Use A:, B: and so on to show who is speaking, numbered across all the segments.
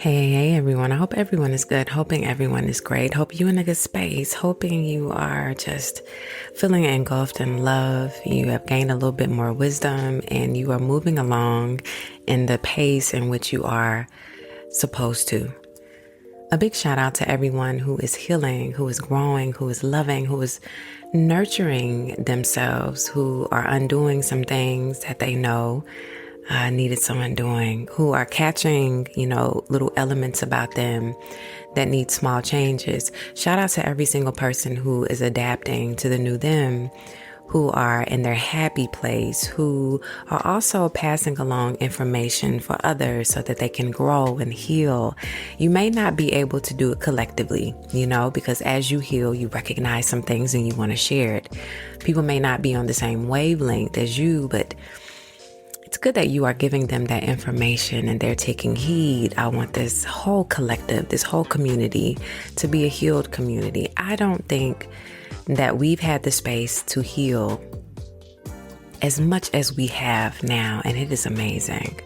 A: Hey, everyone. I hope everyone is good. Hoping everyone is great. Hope you're in a good space. Hoping you are just feeling engulfed in love. You have gained a little bit more wisdom and you are moving along in the pace in which you are supposed to. A big shout out to everyone who is healing, who is growing, who is loving, who is nurturing themselves, who are undoing some things that they know needed someone doing, who are catching, little elements about them that need small changes. Shout out to every single person who is adapting to the new them, who are in their happy place, who are also passing along information for others so that they can grow and heal. You may not be able to do it collectively, because as you heal, you recognize some things and you want to share it. People may not be on the same wavelength as you, but it's good that you are giving them that information and they're taking heed. I want this whole collective, this whole community to be a healed community. I don't think that we've had the space to heal as much as we have now, and it is amazing.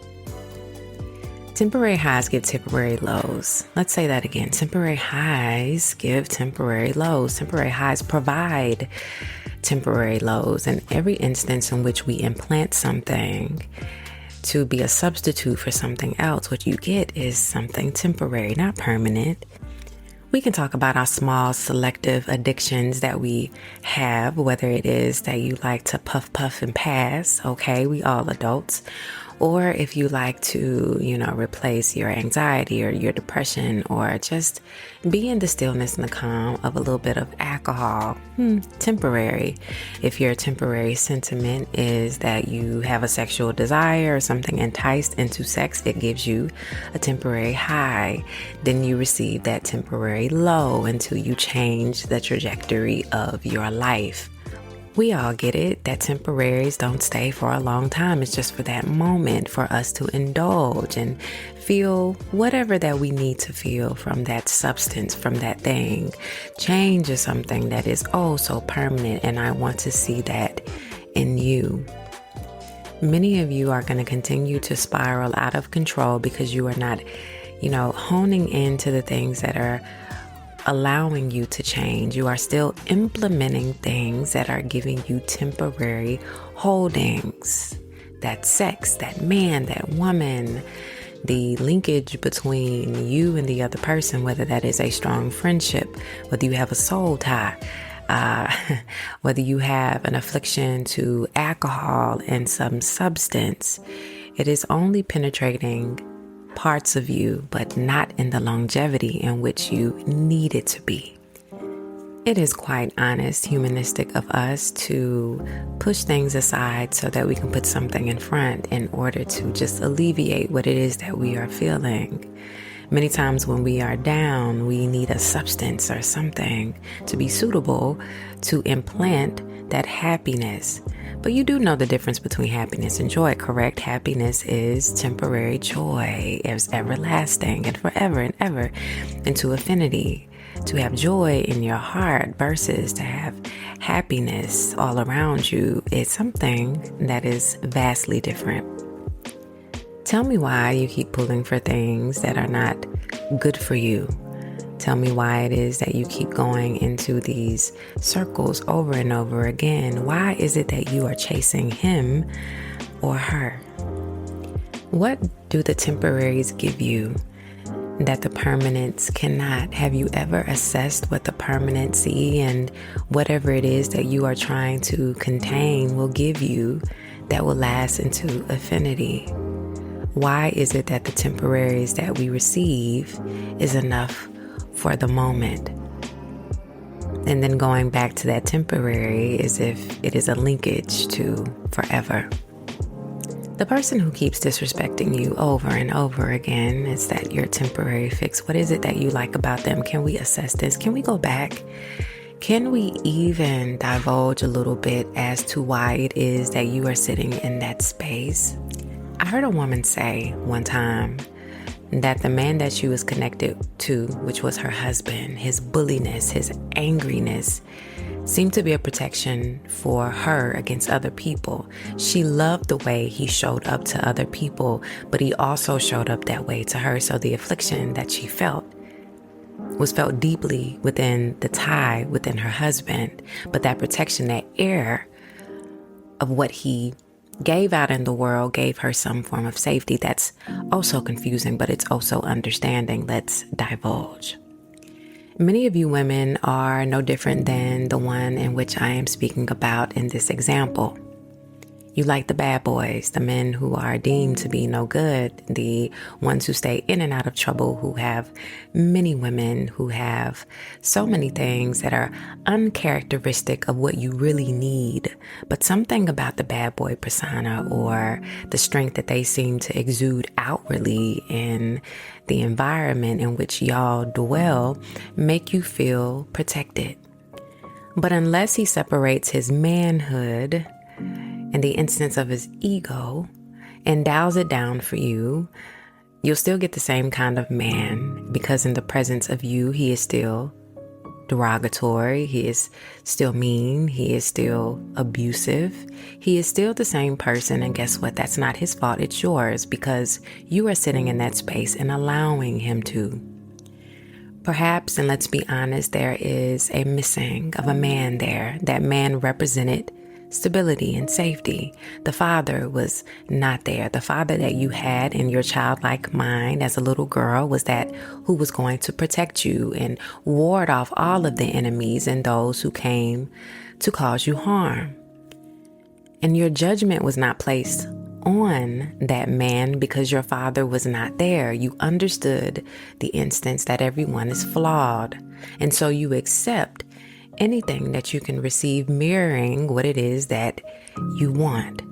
A: Temporary highs give temporary lows. Let's say that again. Temporary highs give temporary lows. Temporary highs provide temporary lows. In every instance in which we implant something to be a substitute for something else, what you get is something temporary, not permanent. We can talk about our small selective addictions that we have, whether it is that you like to puff and pass. Okay, we all adults. Or if you like to, replace your anxiety or your depression, or just be in the stillness and the calm of a little bit of alcohol, temporary. If your temporary sentiment is that you have a sexual desire or something enticed into sex, it gives you a temporary high. Then you receive that temporary low until you change the trajectory of your life. We all get it that temporaries don't stay for a long time. It's just for that moment for us to indulge and feel whatever that we need to feel from that substance, from that thing. Change is something that is so permanent, and I want to see that in you. Many of you are going to continue to spiral out of control because you are not, honing into the things that are allowing you to change. You are still implementing things that are giving you temporary holdings. That sex, that man, that woman, the linkage between you and the other person, whether that is a strong friendship, whether you have a soul tie, whether you have an affliction to alcohol and some substance, it is only penetrating parts of you, but not in the longevity in which you need it to be. It is quite honest, humanistic of us to push things aside so that we can put something in front in order to just alleviate what it is that we are feeling. Many times when we are down, we need a substance or something to be suitable to implant that happiness. But you do know the difference between happiness and joy, correct? Happiness is temporary. Joy is everlasting and forever and ever into affinity. To have joy in your heart versus to have happiness all around you is something that is vastly different. Tell me why you keep pulling for things that are not good for you. Tell me why it is that you keep going into these circles over and over again. Why is it that you are chasing him or her? What do the temporaries give you that the permanents cannot? Have you ever assessed what the permanency and whatever it is that you are trying to contain will give you that will last into affinity? Why is it that the temporaries that we receive is enough for the moment? And then going back to that temporary as if it is a linkage to forever. The person who keeps disrespecting you over and over again is that your temporary fix. What is it that you like about them? Can we assess this? Can we go back? Can we even divulge a little bit as to why it is that you are sitting in that space? I heard a woman say one time that the man that she was connected to, which was her husband, his bulliness, his angriness, seemed to be a protection for her against other people. She loved the way he showed up to other people, but he also showed up that way to her. So the affliction that she felt was felt deeply within the tie within her husband. But that protection, that air of what he gave out in the world gave her some form of safety. That's also confusing, but it's also understanding. Let's divulge. Many of you women are no different than the one in which I am speaking about in this example. You like the bad boys, the men who are deemed to be no good, the ones who stay in and out of trouble, who have many women, who have so many things that are uncharacteristic of what you really need. But something about the bad boy persona or the strength that they seem to exude outwardly in the environment in which y'all dwell make you feel protected. But unless he separates his manhood in the instance of his ego and dials it down for you, you'll still get the same kind of man, because in the presence of you, he is still derogatory, he is still mean, he is still abusive, he is still the same person. And guess what? That's not his fault, it's yours, because you are sitting in that space and allowing him to. Perhaps, and let's be honest, there is a missing of a man there. That man represented stability and safety. The father was not there. The father that you had in your childlike mind as a little girl was that who was going to protect you and ward off all of the enemies and those who came to cause you harm. And your judgment was not placed on that man because your father was not there. You understood the instance that everyone is flawed. And so you accept anything that you can receive mirroring what it is that you want.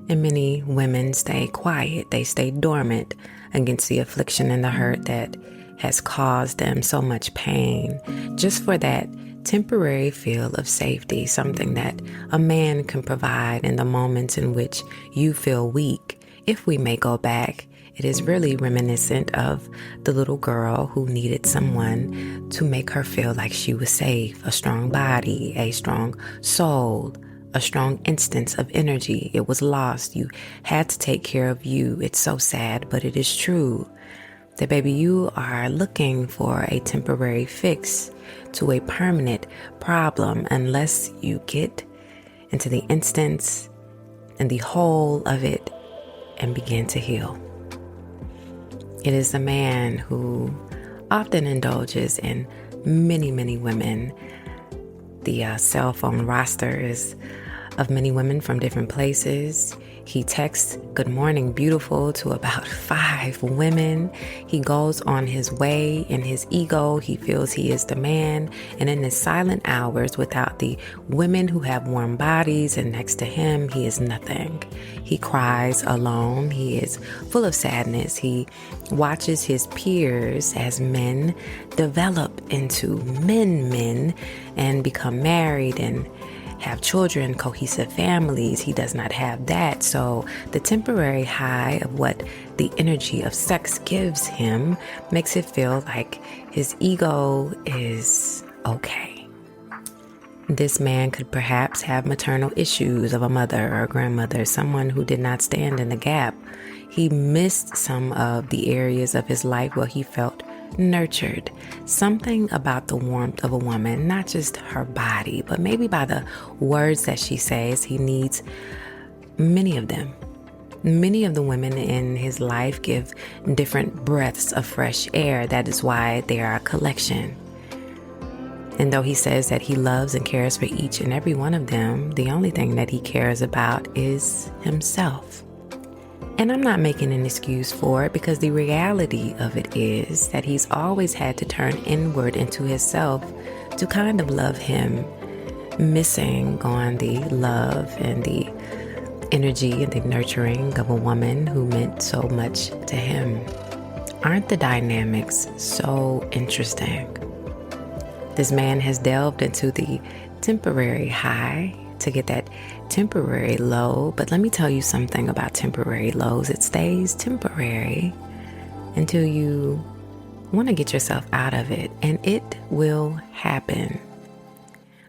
A: And many women stay quiet. They stay dormant against the affliction and the hurt that has caused them so much pain, just for that temporary feel of safety, something that a man can provide in the moments in which you feel weak. If we may go back, it is really reminiscent of the little girl who needed someone to make her feel like she was safe, a strong body, a strong soul, a strong instance of energy. It was lost. You had to take care of you. It's so sad, but it is true that, baby, you are looking for a temporary fix to a permanent problem unless you get into the instance and the whole of it and begin to heal. It is the man who often indulges in many, many women. The cell phone roster is of many women from different places. He texts "Good morning, beautiful" to about 5 women. He goes on his way in his ego. He feels he is the man. And in his silent hours without the women who have warm bodies and next to him, he is nothing. He cries alone. He is full of sadness. He watches his peers as men develop into men and become married and have children, cohesive families. He does not have that. So the temporary high of what the energy of sex gives him makes it feel like his ego is okay. This man could perhaps have maternal issues of a mother or a grandmother, someone who did not stand in the gap. He missed some of the areas of his life where he felt nurtured. Something about the warmth of a woman, not just her body, but maybe by the words that she says. He needs many of them. Many of the women in his life give different breaths of fresh air. That is why they are a collection. And though he says that he loves and cares for each and every one of them, the only thing that he cares about is himself. And I'm not making an excuse for it, because the reality of it is that he's always had to turn inward into himself to kind of love him, missing on the love and the energy and the nurturing of a woman who meant so much to him. Aren't the dynamics so interesting? This man has delved into the temporary high to get that temporary low. But let me tell you something about temporary lows. It stays temporary until you want to get yourself out of it, and it will happen.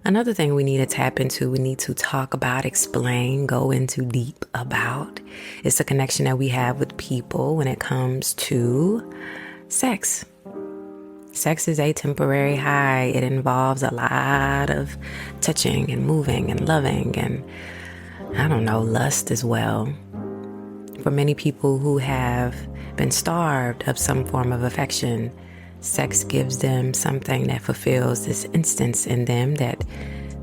A: Another thing we need to tap into, we need to talk about, explain, go into deep about, is the connection that we have with people when it comes to sex. Sex is a temporary high. It involves a lot of touching and moving and loving and, lust as well. For many people who have been starved of some form of affection, sex gives them something that fulfills this instance in them that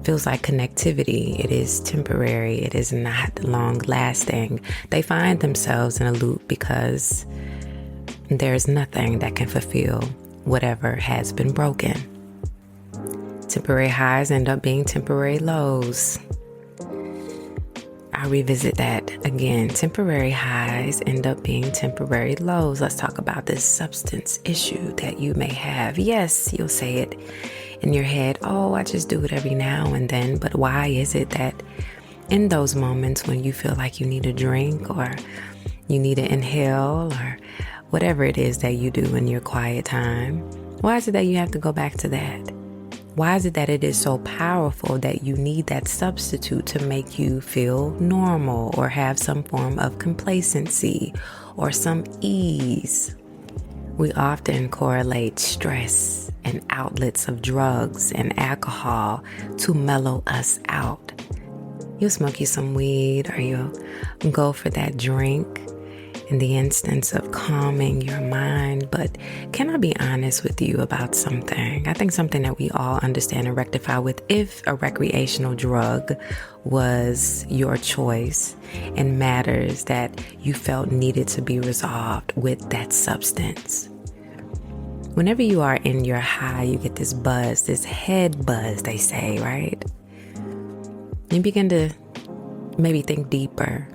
A: feels like connectivity. It is temporary. It is not long lasting. They find themselves in a loop because there's nothing that can fulfill whatever has been broken. Temporary highs end up being temporary lows. I'll revisit that again. Temporary highs end up being temporary lows. Let's talk about this substance issue that you may have. Yes, you'll say it in your head. Oh, I just do it every now and then. But why is it that in those moments when you feel like you need a drink or you need to inhale or whatever it is that you do in your quiet time, why is it that you have to go back to that? Why is it that it is so powerful that you need that substitute to make you feel normal or have some form of complacency or some ease? We often correlate stress and outlets of drugs and alcohol to mellow us out. You'll smoke you some weed or you'll go for that drink in the instance of calming your mind. But can I be honest with you about something? I think something that we all understand and rectify with, if a recreational drug was your choice and matters that you felt needed to be resolved with that substance. Whenever you are in your high, you get this buzz, this head buzz, they say, right? You begin to maybe think deeper,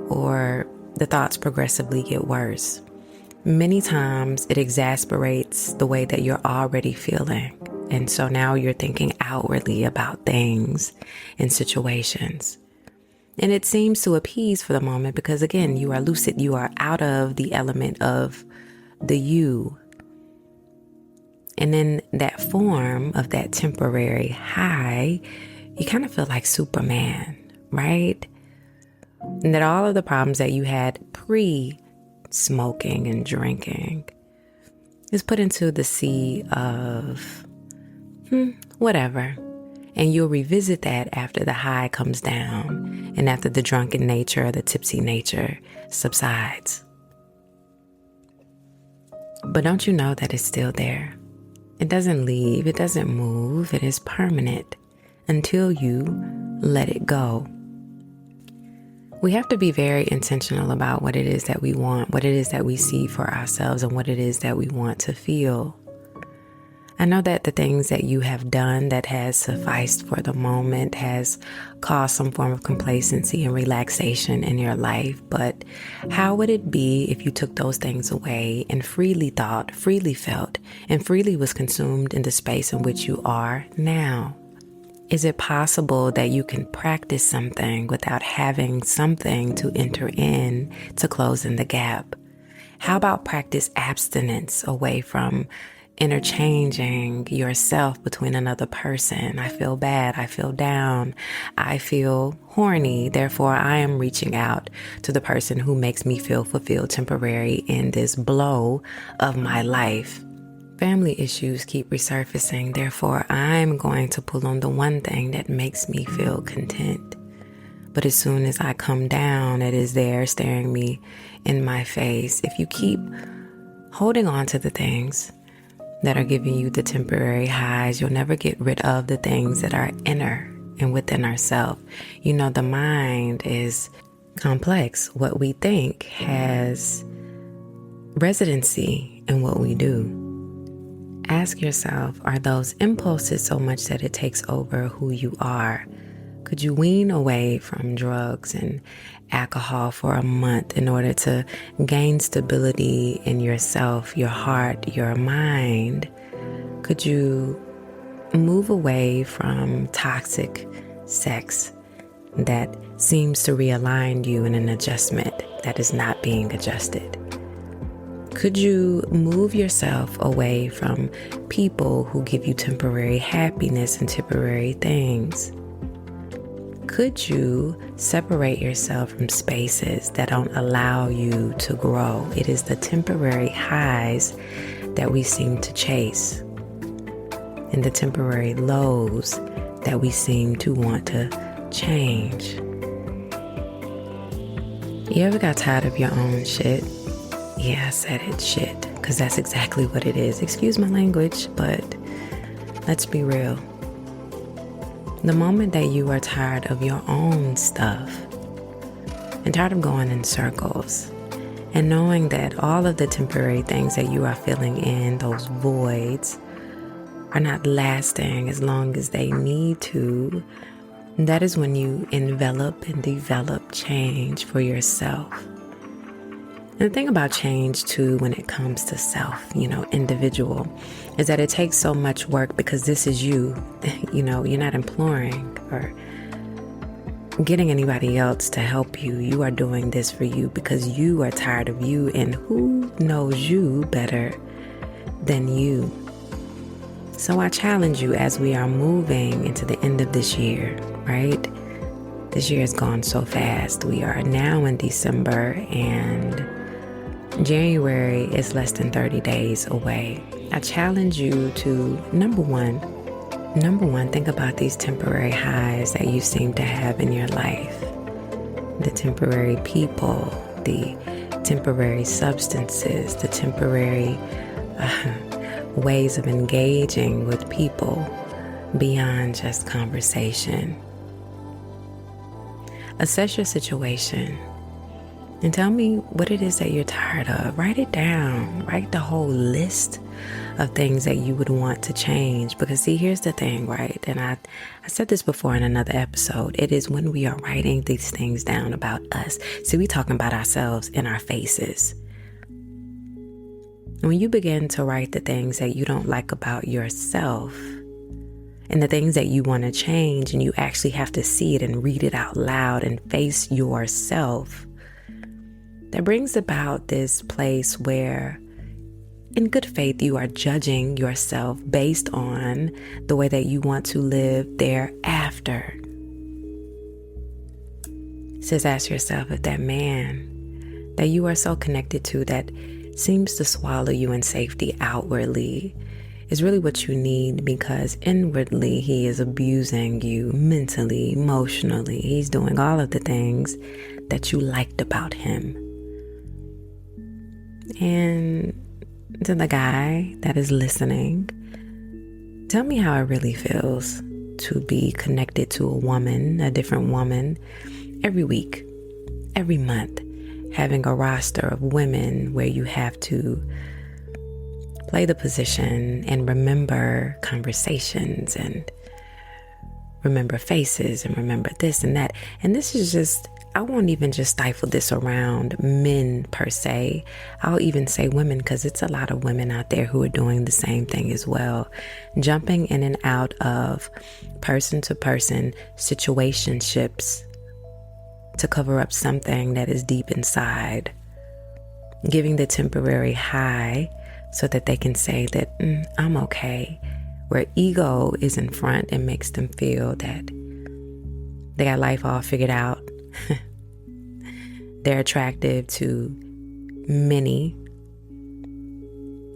A: or the thoughts progressively get worse. Many times it exasperates the way that you're already feeling. And so now you're thinking outwardly about things and situations. And it seems to appease for the moment because, again, you are lucid. You are out of the element of the you. And in that form of that temporary high, you kind of feel like Superman, right? And that all of the problems that you had pre-smoking and drinking is put into the sea of whatever. And you'll revisit that after the high comes down and after the drunken nature or the tipsy nature subsides. But don't you know that it's still there? It doesn't leave. It doesn't move. It is permanent until you let it go. We have to be very intentional about what it is that we want, what it is that we see for ourselves, and what it is that we want to feel. I know that the things that you have done that has sufficed for the moment has caused some form of complacency and relaxation in your life, but how would it be if you took those things away and freely thought, freely felt, and freely was consumed in the space in which you are now? Is it possible that you can practice something without having something to enter in to close in the gap? How about practice abstinence away from interchanging yourself between another person? I feel bad. I feel down. I feel horny. Therefore, I am reaching out to the person who makes me feel fulfilled temporarily in this blow of my life. Family issues keep resurfacing. Therefore, I'm going to pull on the one thing that makes me feel content. But as soon as I come down, it is there staring me in my face. If you keep holding on to the things that are giving you the temporary highs, you'll never get rid of the things that are inner and within ourselves. You know, the mind is complex. What we think has residency in what we do. Ask yourself, are those impulses so much that it takes over who you are? Could you wean away from drugs and alcohol for a month in order to gain stability in yourself, your heart, your mind? Could you move away from toxic sex that seems to realign you in an adjustment that is not being adjusted? Could you move yourself away from people who give you temporary happiness and temporary things? Could you separate yourself from spaces that don't allow you to grow? It is the temporary highs that we seem to chase, and the temporary lows that we seem to want to change. You ever got tired of your own shit? Yeah, I said it, shit, because that's exactly what it is. Excuse my language, but let's be real. The moment that you are tired of your own stuff and tired of going in circles and knowing that all of the temporary things that you are filling in, those voids, are not lasting as long as they need to, that is when you envelop and develop change for yourself. And the thing about change too, when it comes to self, individual, is that it takes so much work because this is you. You're not imploring or getting anybody else to help you. You are doing this for you because you are tired of you, and who knows you better than you? So I challenge you as we are moving into the end of this year, right? This year has gone so fast. We are now in December and January is less than 30 days away. I challenge you to, number one, think about these temporary highs that you seem to have in your life. The temporary people, the temporary substances, the temporary ways of engaging with people beyond just conversation. Assess your situation and tell me what it is that you're tired of. Write it down. Write the whole list of things that you would want to change. Because see, here's the thing, right? And I said this before in another episode. It is when we are writing these things down about us. See, we talking about ourselves in our faces. When you begin to write the things that you don't like about yourself and the things that you want to change, and you actually have to see it and read it out loud and face yourself, that brings about this place where, in good faith, you are judging yourself based on the way that you want to live thereafter. It says, ask yourself if that man that you are so connected to that seems to swallow you in safety outwardly is really what you need, because inwardly he is abusing you mentally, emotionally. He's doing all of the things that you liked about him. And to the guy that is listening, tell me how it really feels to be connected to a woman, a different woman, every week, every month, having a roster of women where you have to play the position and remember conversations and remember faces and remember this and that. And this is just, I won't even just stifle this around men per se. I'll even say women, because it's a lot of women out there who are doing the same thing as well. Jumping in and out of person-to-person situationships to cover up something that is deep inside. Giving the temporary high so that they can say that I'm okay. Where ego is in front and makes them feel that they got life all figured out. They're attractive to many,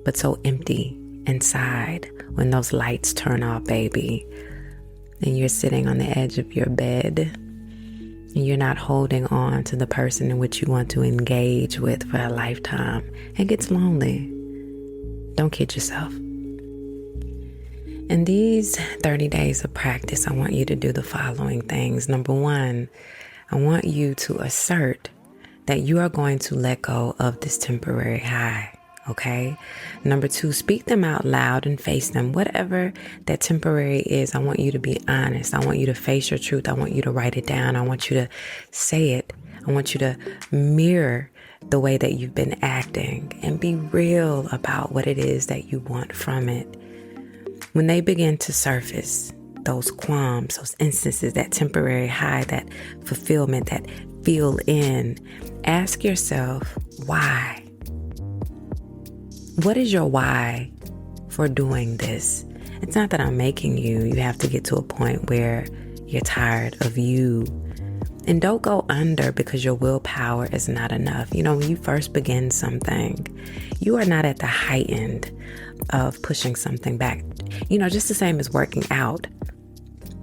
A: but so empty inside when those lights turn off, baby. And you're sitting on the edge of your bed and you're not holding on to the person in which you want to engage with for a lifetime. It gets lonely. Don't kid yourself. In these 30 days of practice, I want you to do the following things. Number one, I want you to assert that you are going to let go of this temporary high, okay? Number two, speak them out loud and face them. Whatever that temporary is, I want you to be honest. I want you to face your truth. I want you to write it down. I want you to say it. I want you to mirror the way that you've been acting and be real about what it is that you want from it. When they begin to surface, those qualms, those instances, that temporary high, that fulfillment, that feel in, ask yourself, why? What is your why for doing this? It's not that I'm making you. You have to get to a point where you're tired of you. And don't go under because your willpower is not enough. When you first begin something, you are not at the high end of pushing something back. Just the same as working out.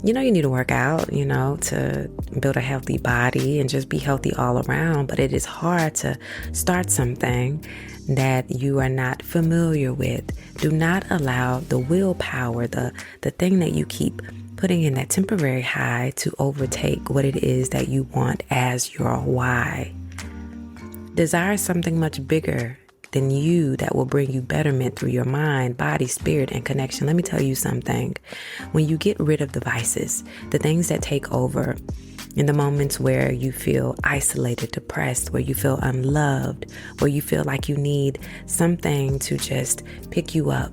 A: You need to work out, to build a healthy body and just be healthy all around. But it is hard to start something that you are not familiar with. Do not allow the willpower, the thing that you keep putting in that temporary high, to overtake what it is that you want as your why. Desire something much bigger than you that will bring you betterment through your mind, body, spirit, and connection. Let me tell you something. When you get rid of the vices, the things that take over, in the moments where you feel isolated, depressed, where you feel unloved, where you feel like you need something to just pick you up,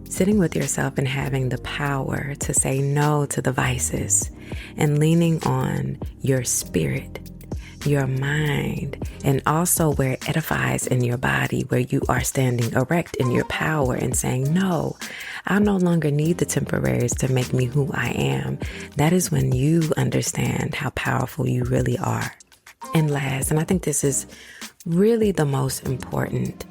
A: sitting with yourself and having the power to say no to the vices and leaning on your spirit, your mind, and also where it edifies in your body, where you are standing erect in your power and saying, no, I no longer need the temporaries to make me who I am. That is when you understand how powerful you really are. And last, and I think this is really the most important,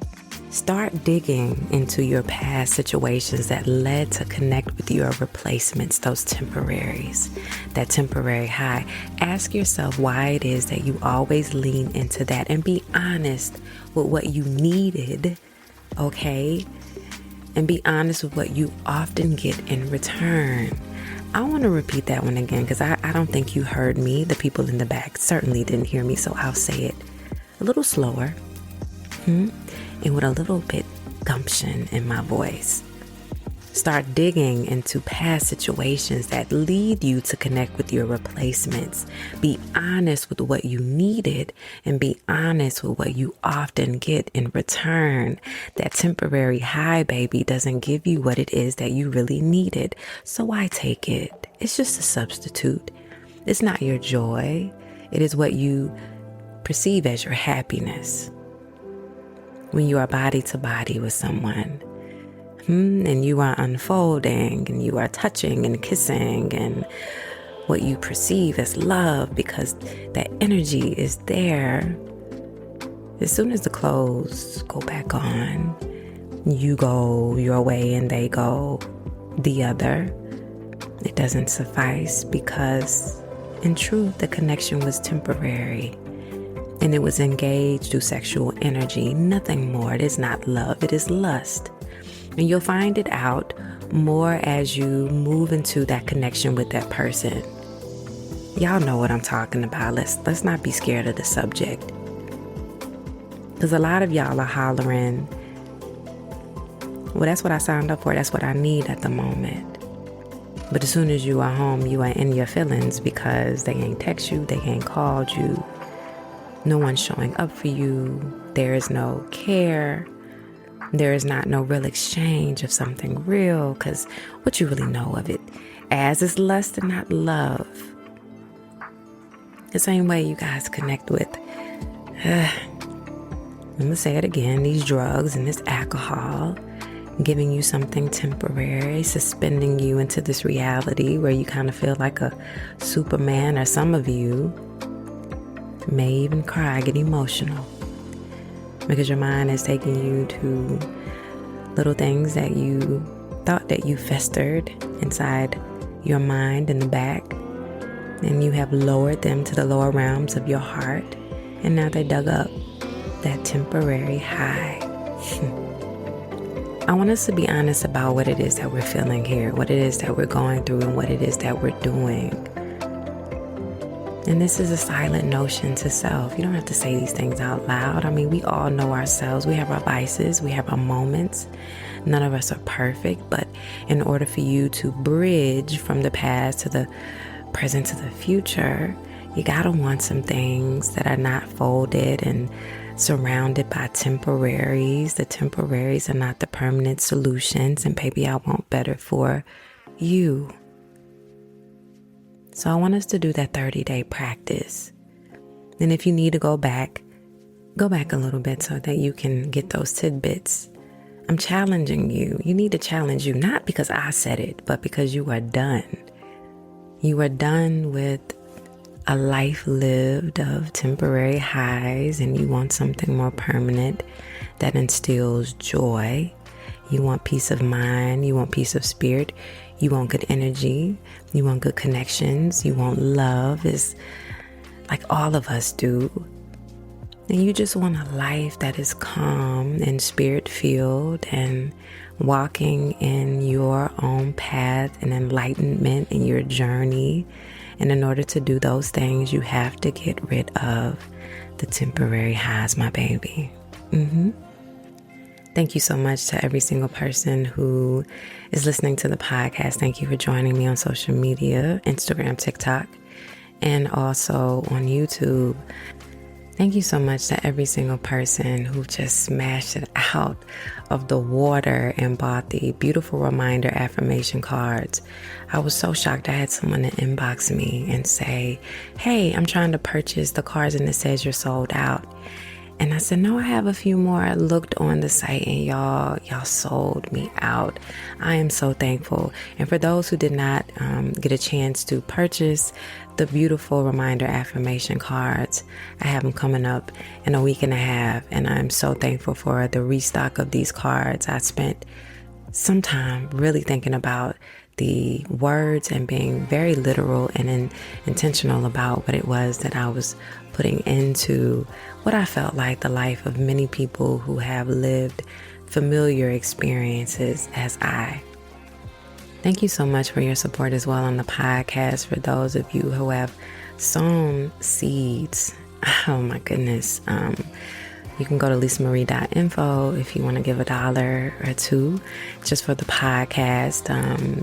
A: start digging into your past situations that led to connect with your replacements, those temporaries, that temporary high. Ask yourself why it is that you always lean into that, and be honest with what you needed, okay? And be honest with what you often get in return. I want to repeat that one again because I don't think you heard me. The people in the back certainly didn't hear me, so I'll say it a little slower. And with a little bit gumption in my voice. Start digging into past situations that lead you to connect with your replacements. Be honest with what you needed and be honest with what you often get in return. That temporary high, baby, doesn't give you what it is that you really needed. So why take it? It's just a substitute. It's not your joy. It is what you perceive as your happiness. When you are body to body with someone, and you are unfolding, and you are touching and kissing, and what you perceive as love, because that energy is there. As soon as the clothes go back on, you go your way and they go the other. It doesn't suffice because, in truth, the connection was temporary. And it was engaged through sexual energy, nothing more. It is not love, it is lust. And you'll find it out more as you move into that connection with that person. Y'all know what I'm talking about. Let's not be scared of the subject. Because a lot of y'all are hollering, well, that's what I signed up for, that's what I need at the moment. But as soon as you are home, you are in your feelings because they ain't text you, they ain't called you. No one's showing up for you. There is no care. There is no real exchange of something real, because what you really know of it as is lust and not love. The same way you guys connect with, I'm going to say it again, these drugs and this alcohol, giving you something temporary, suspending you into this reality where you kind of feel like a Superman, or some of you may even cry, get emotional, because your mind is taking you to little things that you thought that you festered inside your mind in the back, and you have lowered them to the lower realms of your heart, and now they dug up that temporary high. I want us to be honest about what it is that we're feeling here, what it is that we're going through, and what it is that we're doing. And this is a silent notion to self. You don't have to say these things out loud. I mean, we all know ourselves. We have our vices. We have our moments. None of us are perfect. But in order for you to bridge from the past to the present to the future, you gotta want some things that are not folded and surrounded by temporaries. The temporaries are not the permanent solutions. And baby, I want better for you. So I want us to do that 30-day practice. And if you need to go back a little bit so that you can get those tidbits I'm challenging you. You need to challenge you, not because I said it, but because you are done. You are done with a life lived of temporary highs, and you want something more permanent that instills joy. You want peace of mind. You want peace of spirit. You want good energy. You want good connections. You want love, is like all of us do. And you just want a life that is calm and spirit filled and walking in your own path and enlightenment in your journey. And in order to do those things, you have to get rid of the temporary highs, my baby. Thank you so much to every single person who is listening to the podcast. Thank you for joining me on social media, Instagram, TikTok, and also on YouTube. Thank you so much to every single person who just smashed it out of the water and bought the beautiful reminder affirmation cards. I was so shocked. I had someone inbox me and say, "Hey, I'm trying to purchase the cards and it says you're sold out." And I said, "No, I have a few more." I looked on the site and y'all sold me out. I am so thankful. And for those who did not get a chance to purchase the beautiful reminder affirmation cards, I have them coming up in a week and a half. And I'm so thankful for the restock of these cards. I spent some time really thinking about the words and being very literal and intentional about what it was that I was putting into what I felt like the life of many people who have lived familiar experiences as I. Thank you so much for your support as well on the podcast. For those of you who have sown seeds, oh my goodness, you can go to lisamarie.info if you want to give $1 or $2 just for the podcast.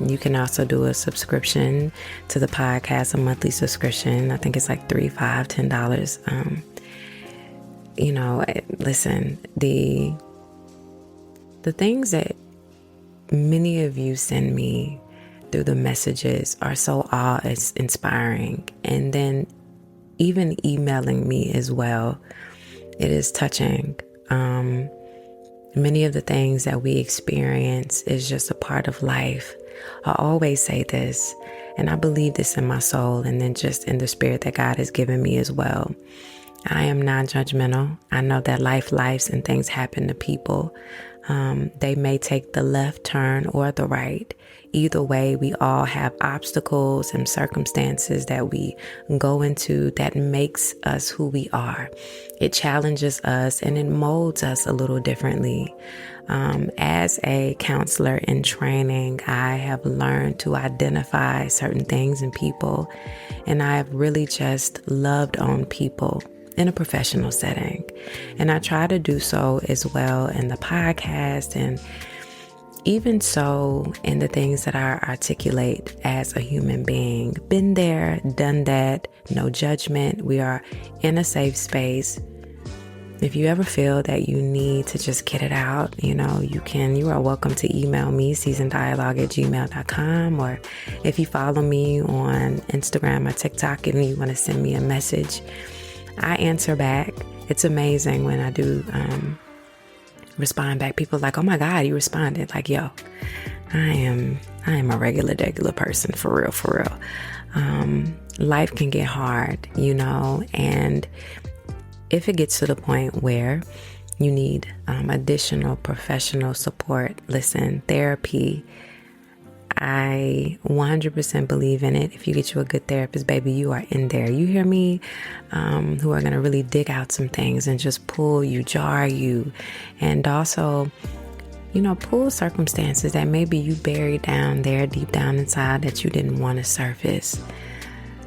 A: You can also do a subscription to the podcast, a monthly subscription. I think it's like $3, $5, $10. Listen, the things that many of you send me through the messages are so awe-inspiring. And then even emailing me as well, it is touching. Many of the things that we experience is just a part of life. I always say this, and I believe this in my soul, and then just in the spirit that God has given me as well. I am non-judgmental. I know that lives and things happen to people. They may take the left turn or the right. Either way, we all have obstacles and circumstances that we go into that makes us who we are. It challenges us and it molds us a little differently. As a counselor in training, I have learned to identify certain things in people, and I've really just loved on people in a professional setting. And I try to do so as well in the podcast, and even so in the things that I articulate as a human being. Been there, done that, no judgment. We are in a safe space. If you ever feel that you need to just get it out, you are welcome to email me, seasondialogue@gmail.com, or if you follow me on Instagram or TikTok and you want to send me a message, I answer back. It's amazing when I do respond back. People are like, "Oh my God, you responded." Like, yo, I am a regular person, for real. Life can get hard, and if it gets to the point where you need additional professional support, listen, therapy, I 100% believe in it. If you get you a good therapist, baby, you are in there. You hear me? Who are going to really dig out some things and just pull you, jar you, and also, pull circumstances that maybe you buried down there, deep down inside, that you didn't want to surface.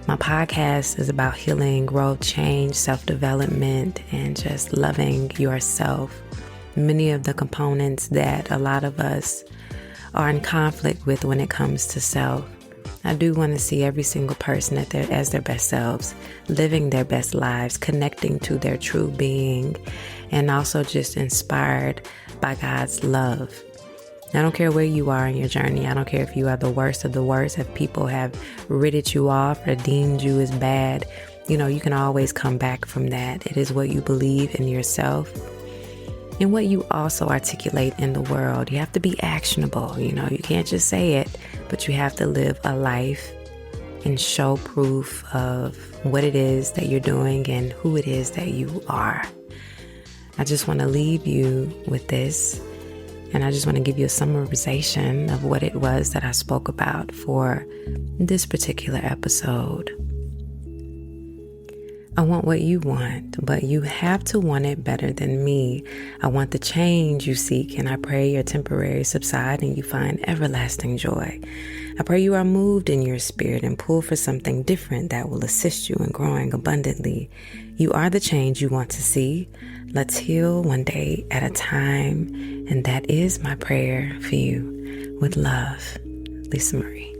A: My podcast is about healing, growth, change, self-development, and just loving yourself. Many of the components that a lot of us are in conflict with when it comes to self. I do want to see every single person as their best selves, living their best lives, connecting to their true being, and also just inspired by God's love. I don't care where you are in your journey. I don't care if you are the worst of the worst, if people have written you off or deemed you as bad. You can always come back from that. It is what you believe in yourself. and what you also articulate in the world. You have to be actionable. You can't just say it, but you have to live a life and show proof of what it is that you're doing and who it is that you are. I just want to leave you with this, and I just want to give you a summarization of what it was that I spoke about for this particular episode. I want what you want, but you have to want it better than me. I want the change you seek, and I pray your temporary subside and you find everlasting joy. I pray you are moved in your spirit and pull for something different that will assist you in growing abundantly. You are the change you want to see. Let's heal one day at a time, and that is my prayer for you. With love, Lisa Marie.